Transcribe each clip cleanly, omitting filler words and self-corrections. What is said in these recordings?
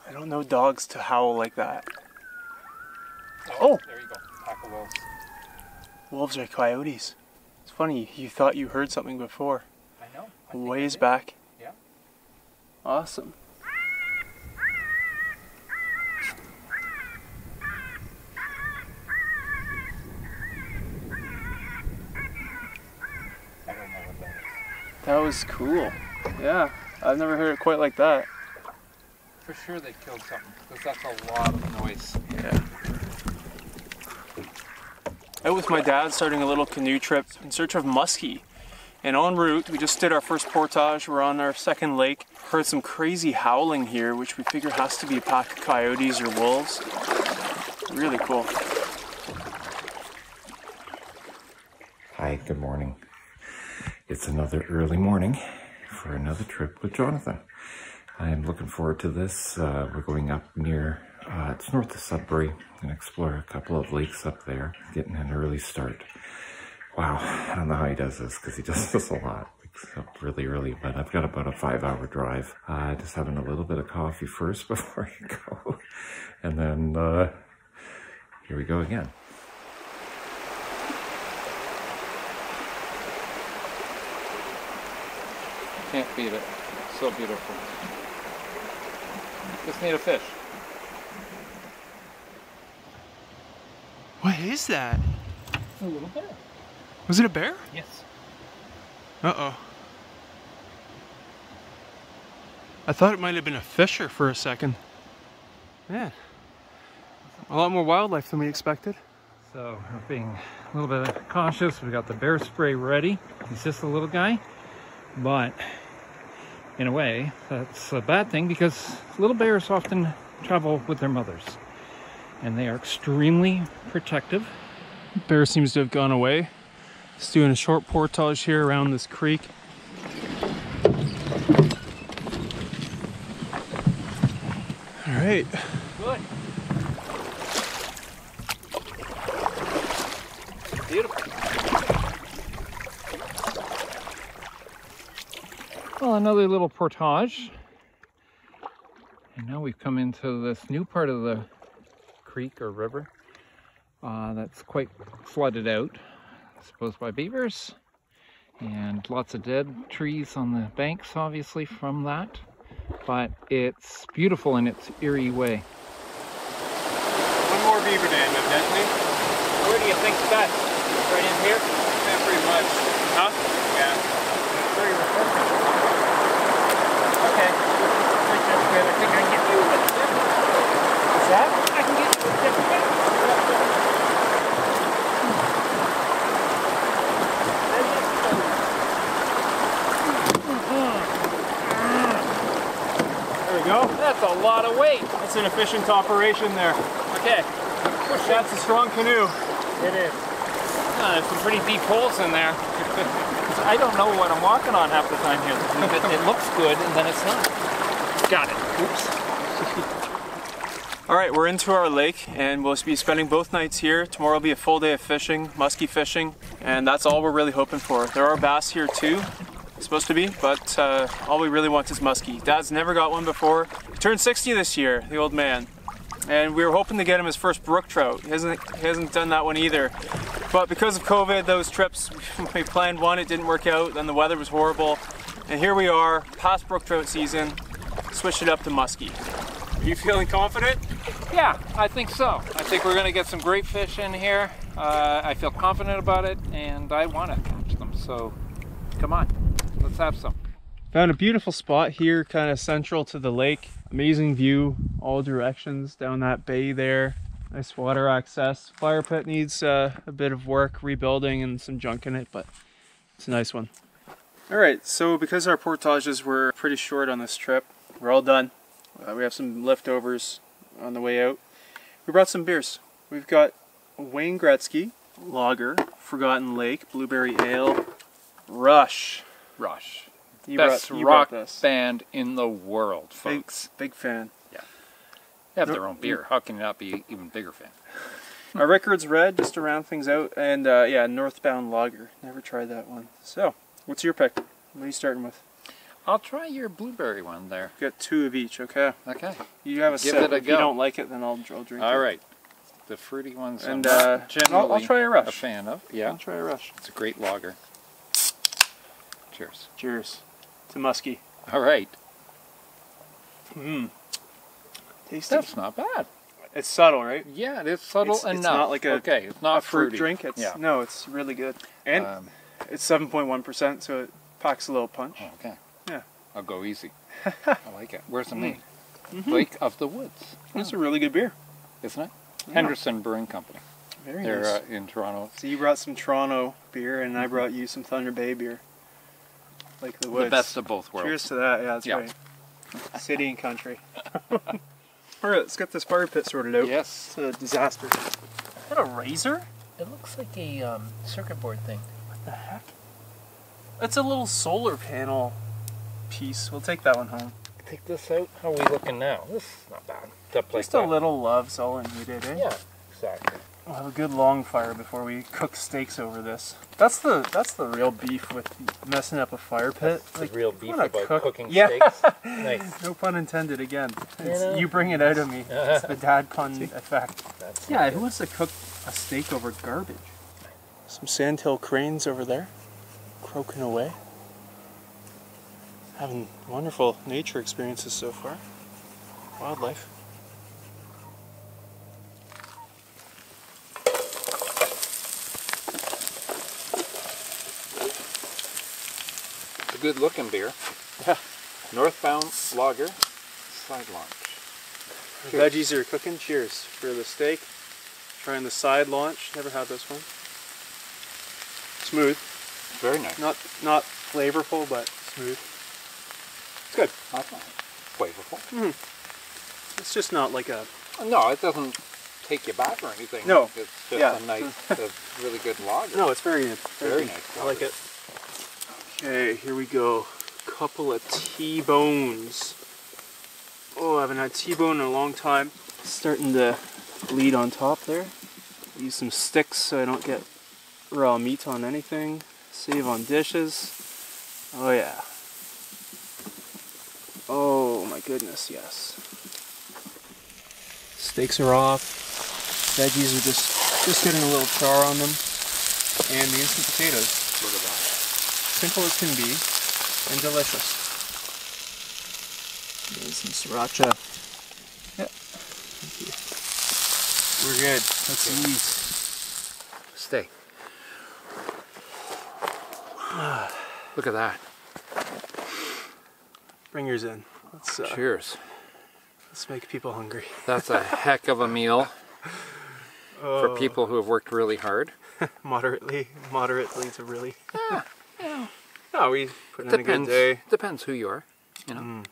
I don't know dogs to howl like that. Oh! There you go. Pack of wolves. Wolves are coyotes. It's funny, you thought you heard something before. I know. Ways back. Yeah. Awesome. I don't know what that is. That was cool. Yeah, I've never heard it quite like that. For sure they killed something, because that's a lot of noise. Yeah. Out with my dad, starting a little canoe trip in search of muskie. And en route, we just did our first portage. We're on our second lake. Heard some crazy howling here, which we figure has to be a pack of coyotes or wolves. Really cool. Hi, good morning. It's another early morning for another trip with Jonathan. I'm looking forward to this. We're going up near, it's north of Sudbury, and explore a couple of lakes up there, getting an early start. Wow, I don't know how he does this, because he does this a lot. Wakes up really early, but I've got about a 5-hour drive. Just having a little bit of coffee first before I go. And then, here we go again. Can't beat it. So beautiful. Just need a fish. What is that? It's a little bear. Was it a bear? Yes. Uh-oh. I thought it might have been a fisher for a second. Man. A lot more wildlife than we expected. So we're being a little bit cautious. We got the bear spray ready. He's just a little guy, but in a way that's a bad thing because little bears often travel with their mothers and they are extremely protective. Bear seems to have gone away. Just doing a short portage here around this creek. All right. Good. Beautiful. Well, another little portage. And now we've come into this new part of the creek or river that's quite flooded out, I suppose by beavers. And lots of dead trees on the banks, obviously, from that. But it's beautiful in its eerie way. One more beaver dam, evidently. Where do you think that's? Right in here? Yeah, pretty much. Huh? Yeah. Very refreshing. Okay. I think I can get you a bit different. What's that? I can get you a different bit. There we go. That's a lot of weight. That's an efficient operation there. Okay. That's a strong canoe. It is. There's some pretty deep holes in there. I don't know what I'm walking on half the time here. It looks good and then it's not. Got it. Oops. All right, we're into our lake and we'll be spending both nights here. Tomorrow will be a full day of fishing, muskie fishing, and that's all we're really hoping for. There are bass here too, supposed to be, but all we really want is muskie. Dad's never got one before. He turned 60 this year, the old man. And we were hoping to get him his first brook trout. He hasn't done that one either. But because of COVID, those trips, we planned one, it didn't work out, then the weather was horrible. And here we are, past brook trout season, switched it up to muskie. Are you feeling confident? Yeah, I think so. I think we're going to get some great fish in here. I feel confident about it and I want to catch them. So come on, let's have some. Found a beautiful spot here, kind of central to the lake. Amazing view, all directions down that bay there. Nice water access. Fire pit needs a bit of work, rebuilding and some junk in it, but it's a nice one. All right, so because our portages were pretty short on this trip, we're all done. We have some leftovers on the way out. We brought some beers. We've got Wayne Gretzky, Lager, Forgotten Lake, Blueberry Ale, Rush. Rush. You Best brought rock this. band in the world, folks. Big fan. Yeah. They have their own beer. How can you not be an even bigger fan? Our record's red, just to round things out. And yeah, Northbound Lager. Never tried that one. So, What's your pick? What are you starting with? I'll try your blueberry one there. Got 2 of each, okay? Okay. You have a Give sip. it a If go. you don't like it, then I'll drink it. All right. The fruity ones And I'm not generally I'll try a rush. a fan of. Yeah. I'll try a rush. It's a great lager. Cheers. Cheers. To musky. All right. Mmm. Tasty. That's not bad. It's subtle, right? Yeah, it is subtle enough. It's not like it's not a fruit fruity. drink. It's, yeah. No, it's really good. And it's 7.1%, so it packs a little punch. Oh, okay. Yeah. I'll go easy. I like it. Where's the made? Lake of the Woods. It's a really good beer. Isn't it? Yeah. Henderson Brewing Company. Very They're nice. in Toronto. So you brought some Toronto beer, and I brought you some Thunder Bay beer. Like the Woods. The best of both worlds. Cheers to that. Yeah, that's right. City and country. Alright, let's get this fire pit sorted out. Yes. It's a disaster. Is that a razor? It looks like a circuit board thing. What the heck? It's a little solar panel piece. We'll take that one home. Take this out. How are we looking now? This is not bad. Up like Just a little love's all I needed, eh? Yeah, exactly. We'll have a good long fire before we cook steaks over this. That's the real beef with messing up a fire pit. The real beef wanna about cook- cooking Yeah. steaks. Nice. No pun intended again. know. You bring it out of me. It's the dad pun effect. That's Yeah, who wants to cook a steak over garbage? Some sandhill cranes over there, croaking away. Having wonderful nature experiences so far. Wildlife. It's a good looking beer. Yeah. Northbound Lager Side Launch. Veggies are cooking. Cheers for the steak. Trying the side launch. Never had this one. Smooth. Very nice. Not flavorful, but smooth. It's good. Flavorful. It's just not like a... No, it doesn't take you back or anything. No. It's just Yeah. a nice, a really good lager. No, it's very good. Very good. nice. I like it. Okay, here we go. Couple of T-bones. Oh, I haven't had T-bone in a long time. It's starting to bleed on top there. Use some sticks so I don't get raw meat on anything. Save on dishes. Oh yeah. Oh my goodness, yes. Steaks are off. Veggies are just getting a little char on them. And the instant potatoes. Look at that. Simple as can be, and delicious. There's some sriracha. Yep. Thank you. We're good. Let's eat. Stay. Look at that. Bring yours in. Cheers. Let's make people hungry. That's a heck of a meal for people who have worked really hard. Moderately to really. No, we put in a good day. Depends who you are. You know,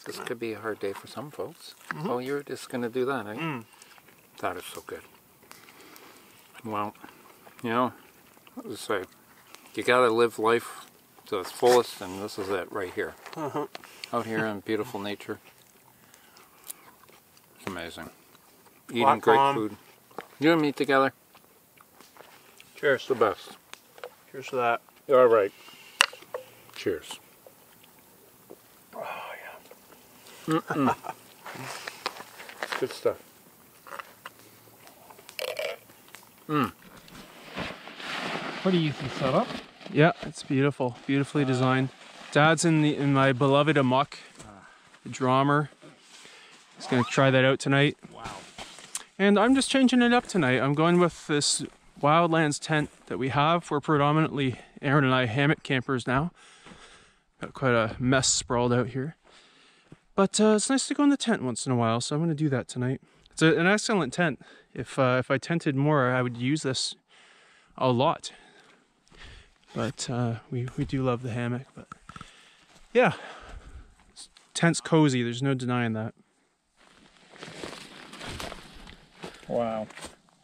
this could be a hard day for some folks. Oh, you're just gonna do that, eh? That is so good. Well, you know, what was I say? You gotta live life to its fullest, and this is it right here. Out here in beautiful nature. It's amazing. Eating Black great Palm. food. You and me together. Cheers. The best. Cheers for that. All right. Cheers. Oh yeah. Good stuff. Pretty easy setup. Yeah, it's beautiful. Beautifully designed. Dad's in my beloved amok, the drummer. He's gonna try that out tonight. Wow. And I'm just changing it up tonight. I'm going with this Wildlands tent that we have. We're predominantly, Aaron and I, hammock campers now. Got quite a mess sprawled out here. But it's nice to go in the tent once in a while, so I'm gonna do that tonight. It's an excellent tent. If I tented more, I would use this a lot. But we do love the hammock. But yeah, tent's cozy. There's no denying that. Wow.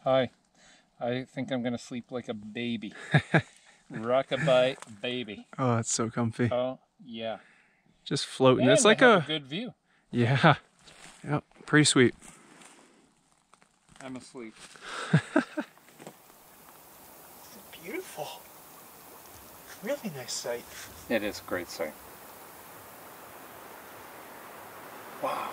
Hi. I think I'm going to sleep like a baby. Rockabye baby. Oh, it's so comfy. Oh, yeah. Just floating. And It's like a good view. Yeah. Yep. Pretty sweet. I'm asleep. Beautiful. Really nice sight. It is a great sight. Wow.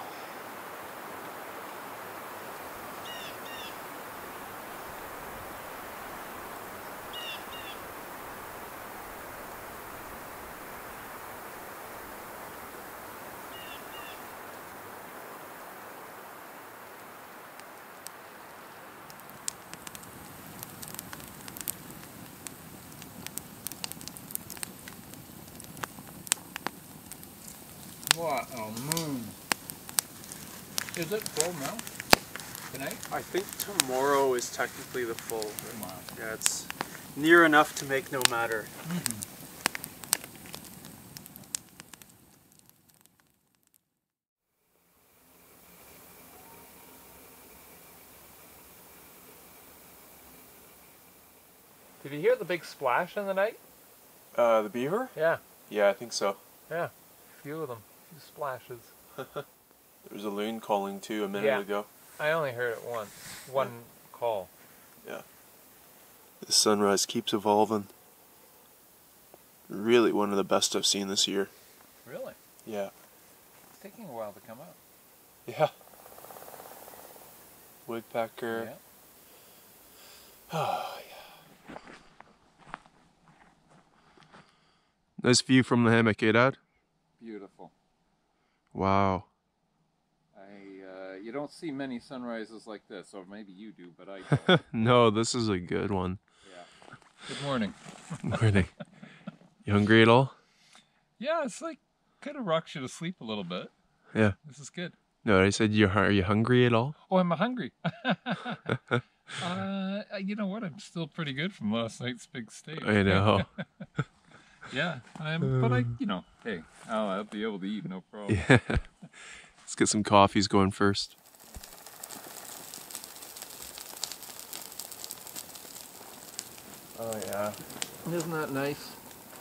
What a moon. Is it full now? Tonight? I think tomorrow is technically the full. Wow. Yeah, it's near enough to make no matter. Did you hear the big splash in the night? The beaver? Yeah. Yeah, I think so. Yeah. A few of them. A few splashes. There was a loon calling too a minute Yeah. ago. I only heard it once. One call. Yeah. The sunrise keeps evolving. Really one of the best I've seen this year. Really? Yeah. It's taking a while to come up. Yeah. Woodpecker. Oh, yeah. Nice view from the hammock, eh, Dad? Beautiful. Wow. You don't see many sunrises like this, or maybe you do, but I don't. No, this is a good one. Yeah. Good morning. Morning. You hungry at all? Yeah, it's like kind of rocks you to sleep a little bit. Yeah. This is good. No, I said, are you hungry at all? Oh, I'm hungry. You know what? I'm still pretty good from last night's big steak. I know. Yeah, but hey, I'll be able to eat, no problem. Yeah. Let's get some coffees going first. Oh yeah. Isn't that nice?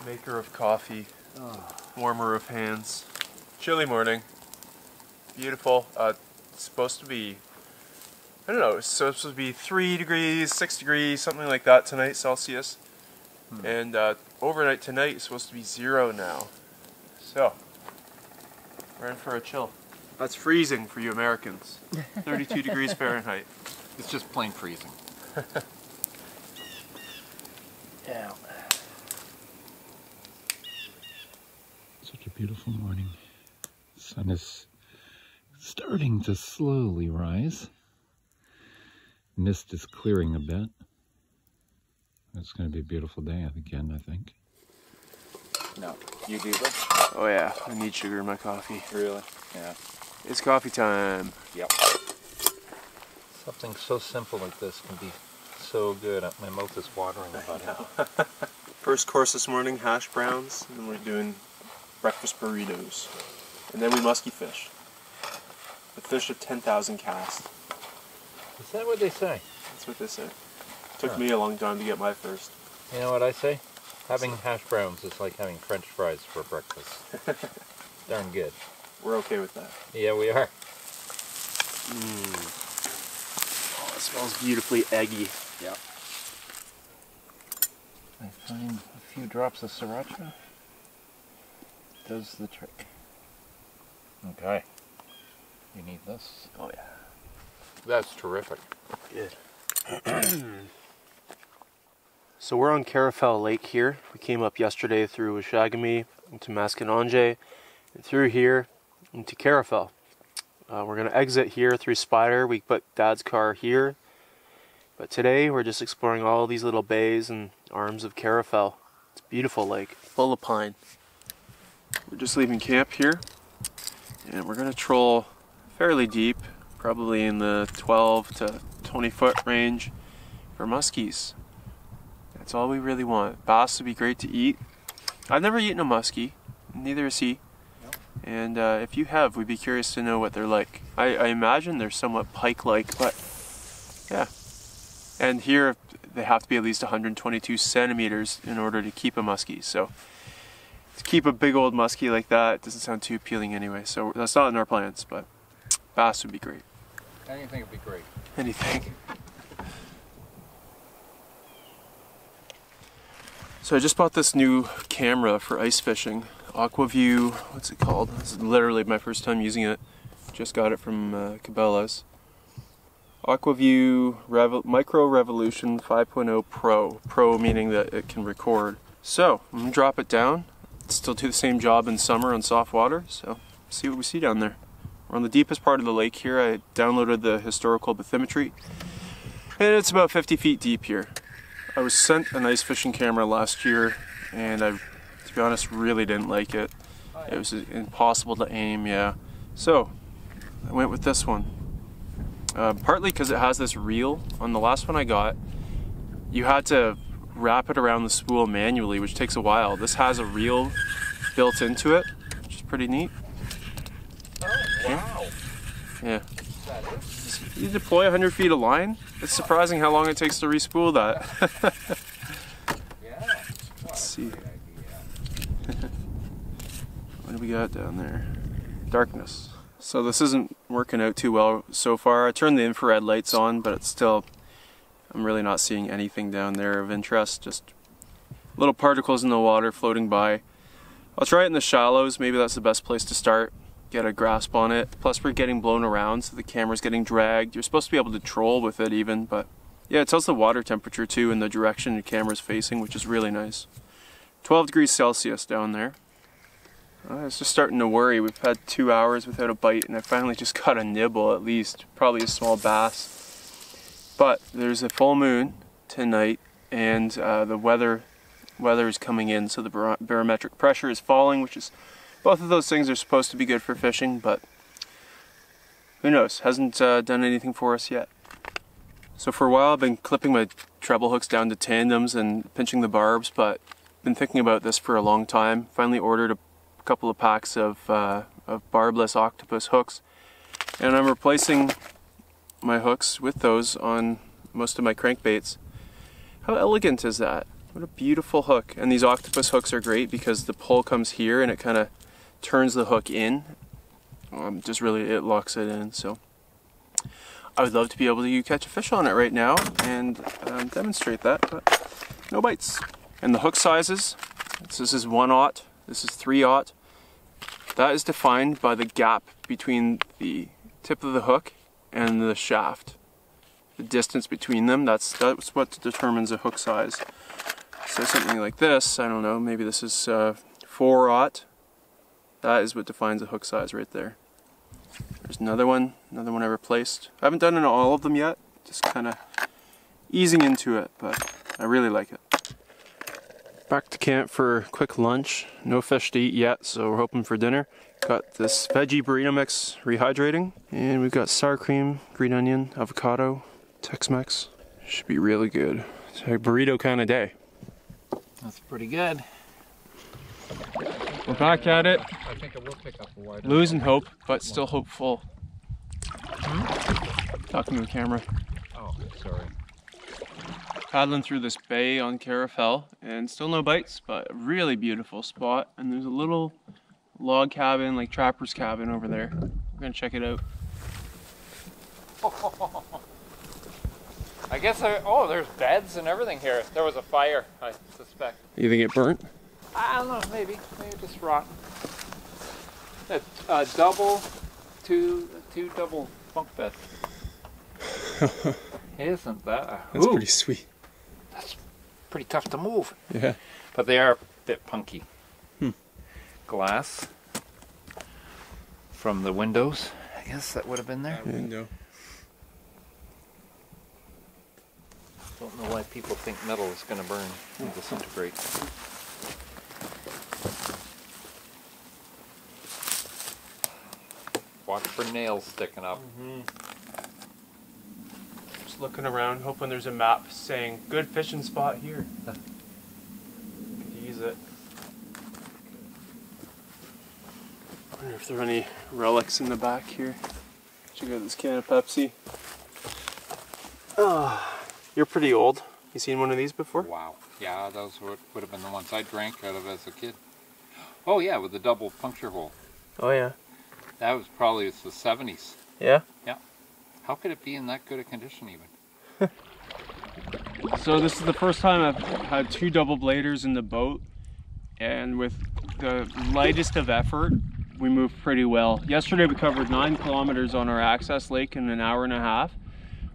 Maker of coffee, warmer of hands. Chilly morning. Beautiful. It's supposed to be, I don't know, it's supposed to be 3 degrees, 6 degrees, something like that tonight, Celsius. And overnight tonight is supposed to be 0 now. So, we're in for a chill. That's freezing for you Americans. 32 degrees Fahrenheit. It's just plain freezing. Yeah. Such a beautiful morning. The sun is starting to slowly rise. Mist is clearing a bit. It's going to be a beautiful day again, I think. No, you do this? Oh yeah, I need sugar in my coffee. Really? Yeah. It's coffee time. Yep. Something so simple like this can be so good. My mouth is watering about it. First course this morning, hash browns, and then we're doing breakfast burritos. And then we musky fish. The fish of 10,000 casts. Is that what they say? That's what they say. Took me a long time to get my first. You know what I say? Having hash browns is like having French fries for breakfast. Darn good. We're okay with that. Yeah, we are. Oh, it smells beautifully eggy. Yeah. I find a few drops of sriracha does the trick. Okay. You need this? Oh yeah. That's terrific. Good. So we're on Carafel Lake here. We came up yesterday through Oshagami into Maskinonge and through here into Carafel. We're going to exit here through Spider. We put Dad's car here. But today we're just exploring all these little bays and arms of Carafel. It's a beautiful lake, full of pine. We're just leaving camp here and we're going to troll fairly deep, probably in the 12 to 20 foot range for muskies. That's all we really want. Bass would be great to eat. I've never eaten a muskie, neither has he. Nope. And if you have, we'd be curious to know what they're like. I imagine they're somewhat pike-like, but yeah. And here, they have to be at least 122 centimeters in order to keep a muskie. So to keep a big old muskie like that doesn't sound too appealing anyway. So that's not in our plans, but bass would be great. Anything would be great. Anything. So I just bought this new camera for ice fishing. Aquaview, what's it called? This is literally my first time using it. Just got it from Cabela's. Aquaview Micro Revolution 5.0 Pro. Pro meaning that it can record. So, I'm going to drop it down. Still do the same job in summer on soft water, so see what we see down there. We're on the deepest part of the lake here. I downloaded the historical bathymetry, and it's about 50 feet deep here. I was sent an ice fishing camera last year, and I, to be honest, really didn't like it. It was impossible to aim, yeah. So, I went with this one. Partly because it has this reel. On the last one I got, you had to wrap it around the spool manually, which takes a while. This has a reel built into it, which is pretty neat. Oh, wow. Yeah. You deploy 100 feet of line, it's surprising how long it takes to respool that. Let's see. What do we got down there? Darkness. So this isn't working out too well so far. I turned the infrared lights on, but it's still, I'm really not seeing anything down there of interest. Just little particles in the water floating by. I'll try it in the shallows. Maybe that's the best place to start. Get a grasp on it. Plus we're getting blown around, so the camera's getting dragged. You're supposed to be able to troll with it even, but yeah, it tells the water temperature too and the direction your camera's facing, which is really nice. 12 degrees Celsius down there. I was just starting to worry. We've had 2 hours without a bite, and I finally just got a nibble at least, probably a small bass. But there's a full moon tonight, and the weather is coming in, so the barometric pressure is falling, which is, both of those things are supposed to be good for fishing, but who knows? Hasn't done anything for us yet. So for a while I've been clipping my treble hooks down to tandems and pinching the barbs, but been thinking about this for a long time. Finally ordered a couple of packs of barbless octopus hooks, and I'm replacing my hooks with those on most of my crankbaits. How elegant is that? What a beautiful hook. And these octopus hooks are great because the pull comes here and it kind of turns the hook in. Just really, it locks it in. So I would love to be able to catch a fish on it right now and demonstrate that, but no bites. And the hook sizes, this is 1/0, this is 3/0. That is defined by the gap between the tip of the hook and the shaft. The distance between them, that's what determines a hook size. So something like this, I don't know, maybe this is 4/0. That is what defines a hook size right there. There's another one I replaced. I haven't done it on all of them yet, just kind of easing into it, but I really like it. Back to camp for a quick lunch. No fish to eat yet, so we're hoping for dinner. Got this veggie burrito mix rehydrating, and we've got sour cream, green onion, avocado, Tex-Mex. Should be really good. It's a burrito kind of day. That's pretty good. We're back at it. I think I will pick up a wider. Losing hope, but still hopeful. Talking to the camera. Oh, sorry. Paddling through this bay on Carafel, and still no bites, but a really beautiful spot. And there's a little log cabin, like trapper's cabin over there. We're gonna check it out. I guess oh, there's beds and everything here. There was a fire, I suspect. You think it burnt? I don't know, maybe just rotten. Two double bunk beds. Isn't that? That's pretty sweet. That's pretty tough to move. Yeah. But they are a bit punky. Glass from the windows. I guess that would have been there. Window. Don't know why people think metal is going to burn and disintegrate. Watch for nails sticking up. Just looking around, hoping there's a map saying good fishing spot here. Could use it. Wonder if there are any relics in the back here. Check out this can of Pepsi. You're pretty old. You seen one of these before? Wow. Yeah, those would have been the ones I drank out of as a kid. Oh yeah, with the double puncture hole. Oh yeah. That was probably the 70s. Yeah? Yeah. How could it be in that good a condition even? So this is the first time I've had 2 double bladers in the boat, and with the lightest of effort, we moved pretty well. Yesterday we covered 9 kilometers on our access lake in an hour and a half,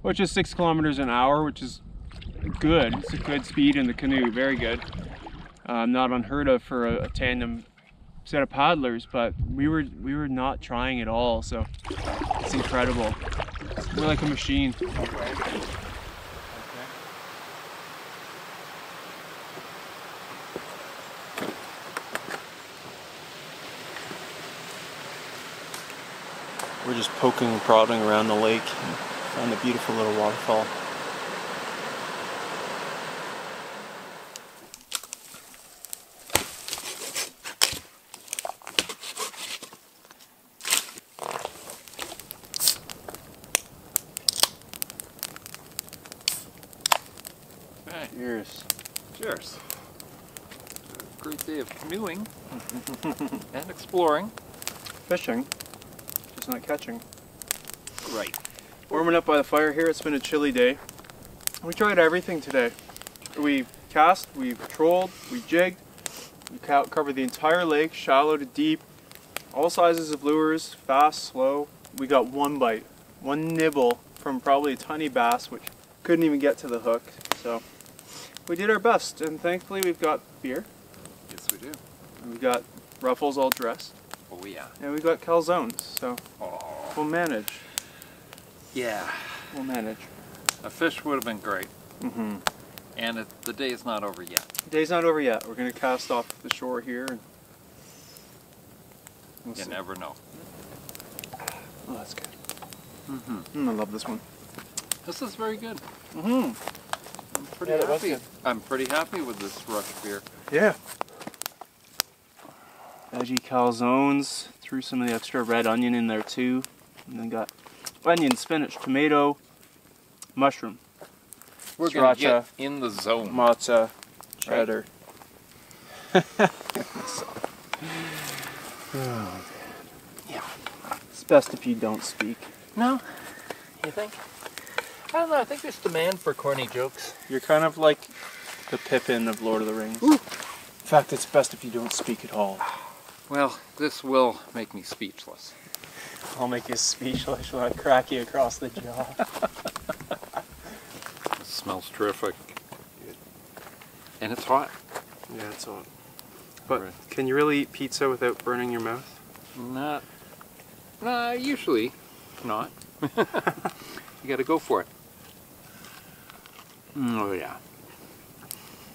which is 6 kilometers an hour, which is good. It's a good speed in the canoe, very good. Not unheard of for a tandem set of paddlers, but we were not trying at all, so it's incredible. We're like a machine. We're just poking and prodding around the lake and found a beautiful little waterfall. Cheers. Cheers. Great day of canoeing and exploring. Fishing, just not catching. Right. Warming up by the fire here. It's been a chilly day. We tried everything today. We cast, we trolled, we jigged, we covered the entire lake, shallow to deep, all sizes of lures, fast, slow. We got one bite, one nibble from probably a tiny bass, which couldn't even get to the hook. So we did our best, and thankfully we've got beer. Yes, we do. And we've got ruffles all dressed. Oh yeah. And we've got calzones, so we'll manage. Yeah. We'll manage. A fish would have been great. Mm-hmm. And the day is not over yet. The day's not over yet. We're going to cast off the shore here. And we'll You see. never know. Oh, that's good. Mm-hmm. I love this one. This is very good. Mm-hmm. I'm pretty Yeah, that was happy. good. I'm pretty happy with this rush beer. Yeah. Veggie calzones. Threw some of the extra red onion in there too. And then got onion, spinach, tomato, mushroom, We're going to sriracha, get in the zone. matzo, cheddar. Yeah. It's best if you don't speak. No? You think? I don't know. I think there's demand for corny jokes. You're kind of like the Pippin of Lord of the Rings. Ooh. In fact, it's best if you don't speak at all. Well, this will make me speechless. I'll make you speechless when I crack you across the jaw. It smells terrific. And it's hot. Yeah, it's hot. But Right. can you really eat pizza without burning your mouth? Not. No, usually not. You gotta go for it. Oh, yeah.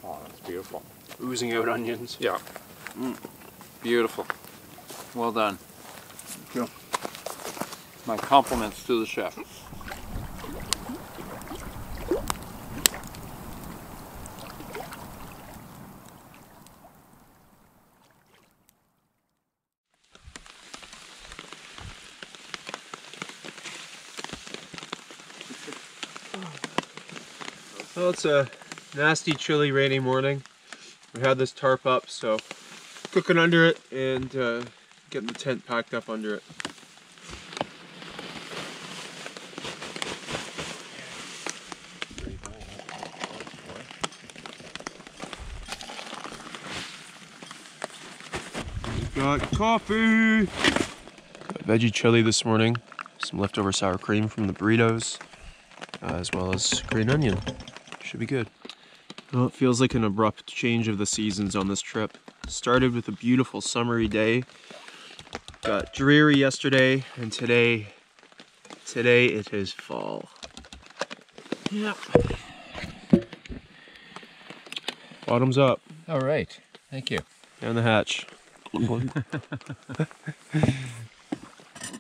Oh, that's beautiful. Oozing out onions. Yeah. Beautiful. Well done. Thank you. My compliments to the chef. Well, it's a nasty, chilly, rainy morning. We had this tarp up, so cooking under it and getting the tent packed up under it. Got coffee! Got veggie chili this morning, some leftover sour cream from the burritos, as well as green onion. Should be good. Well, it feels like an abrupt change of the seasons on this trip. Started with a beautiful summery day. Got dreary yesterday, and today it is fall. Yeah. Bottoms up. All right. Thank you. Down the hatch.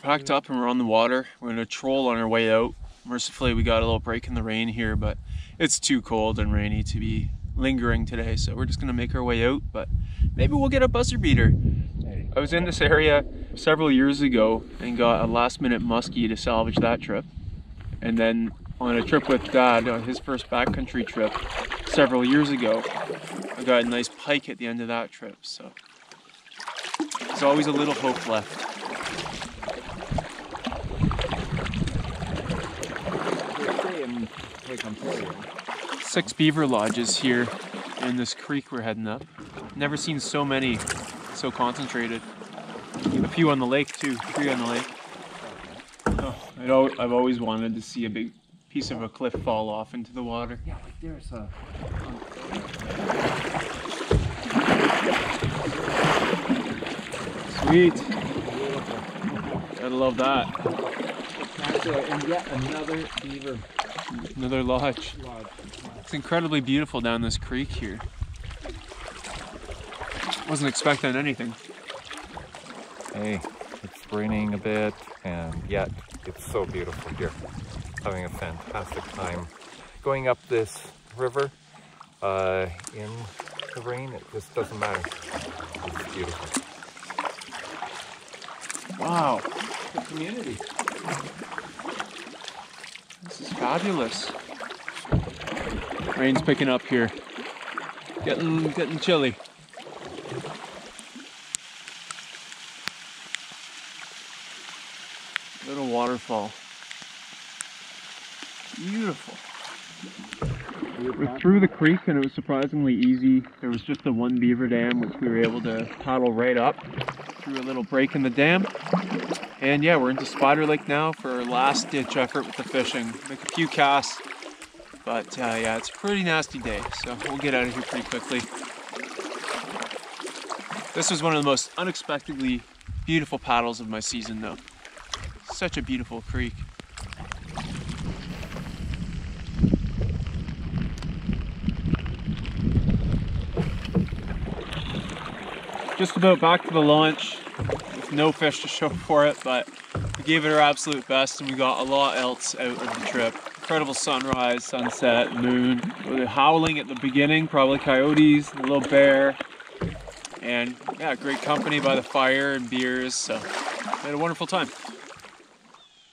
Packed up and we're on the water. We're gonna troll on our way out. Mercifully, we got a little break in the rain here, but it's too cold and rainy to be lingering today, so we're just gonna make our way out, but maybe we'll get a buzzer beater. I was in this area several years ago and got a last-minute muskie to salvage that trip. And then on a trip with Dad, on his first backcountry trip several years ago, I got a nice pike at the end of that trip, so there's always a little hope left. 6 beaver lodges here in this creek we're heading up. Never seen so many so concentrated. A few on the lake too, 3 on the lake. Oh, I've always wanted to see a big piece of a cliff fall off into the water. Yeah, like there's a... Sweet. Gotta love that. And yet another beaver Another lodge. It's incredibly beautiful down this creek here. Wasn't expecting anything. Hey, it's raining a bit, and yet it's so beautiful here. Having a fantastic time going up this river in the rain. It just doesn't matter. It's beautiful. Wow, the community. this is fabulous. Rain's picking up here. Getting chilly. Little waterfall. Beautiful. We're through the creek and it was surprisingly easy. There was just the one beaver dam which we were able to paddle right up through a little break in the dam. And yeah, we're into Spider Lake now for our last ditch effort with the fishing. Make a few casts, but yeah, it's a pretty nasty day, so we'll get out of here pretty quickly. This was one of the most unexpectedly beautiful paddles of my season though. Such a beautiful creek. Just about back to the launch with no fish to show for it, but we gave it our absolute best and we got a lot else out of the trip. Incredible sunrise, sunset, moon. We were howling at the beginning, probably coyotes, a little bear, and yeah, great company by the fire and beers, so we had a wonderful time.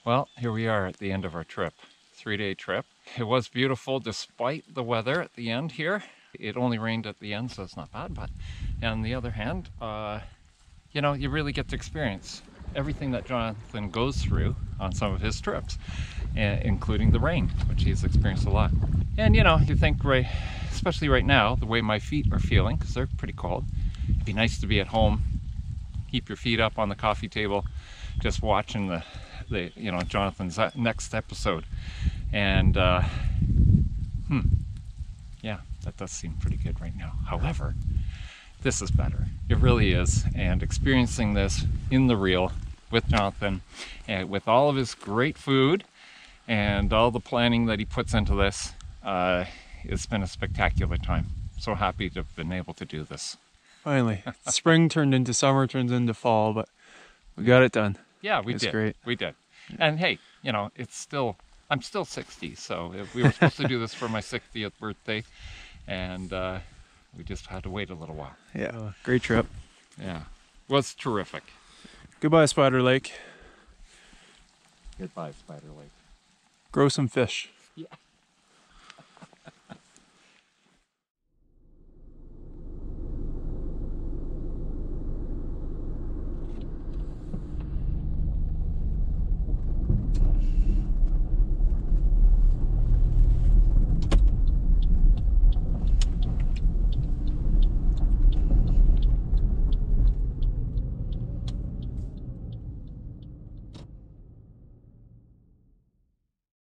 Well, here we are at the end of our trip. 3-day trip. It was beautiful despite the weather at the end here. It only rained at the end, so it's not bad, but on the other hand, you know, you really get to experience everything that Jonathan goes through on some of his trips, including the rain, which he's experienced a lot. And you know, you think, right, especially right now, the way my feet are feeling, because they're pretty cold, it'd be nice to be at home, keep your feet up on the coffee table, just watching the you know, Jonathan's next episode. And yeah, that does seem pretty good right now. However, this is better. It really is. And experiencing this in the real with Jonathan, and with all of his great food and all the planning that he puts into this, it's been a spectacular time. So happy to have been able to do this. Finally, spring turned into summer, turns into fall, but we got it done. Yeah, we did. It's great. We did. And hey, you know, it's still, I'm still 60, so we were supposed to do this for my 60th birthday, and we just had to wait a little while. Yeah, great trip. Yeah, was terrific. Goodbye, Spider Lake. Goodbye, Spider Lake. Grow some fish.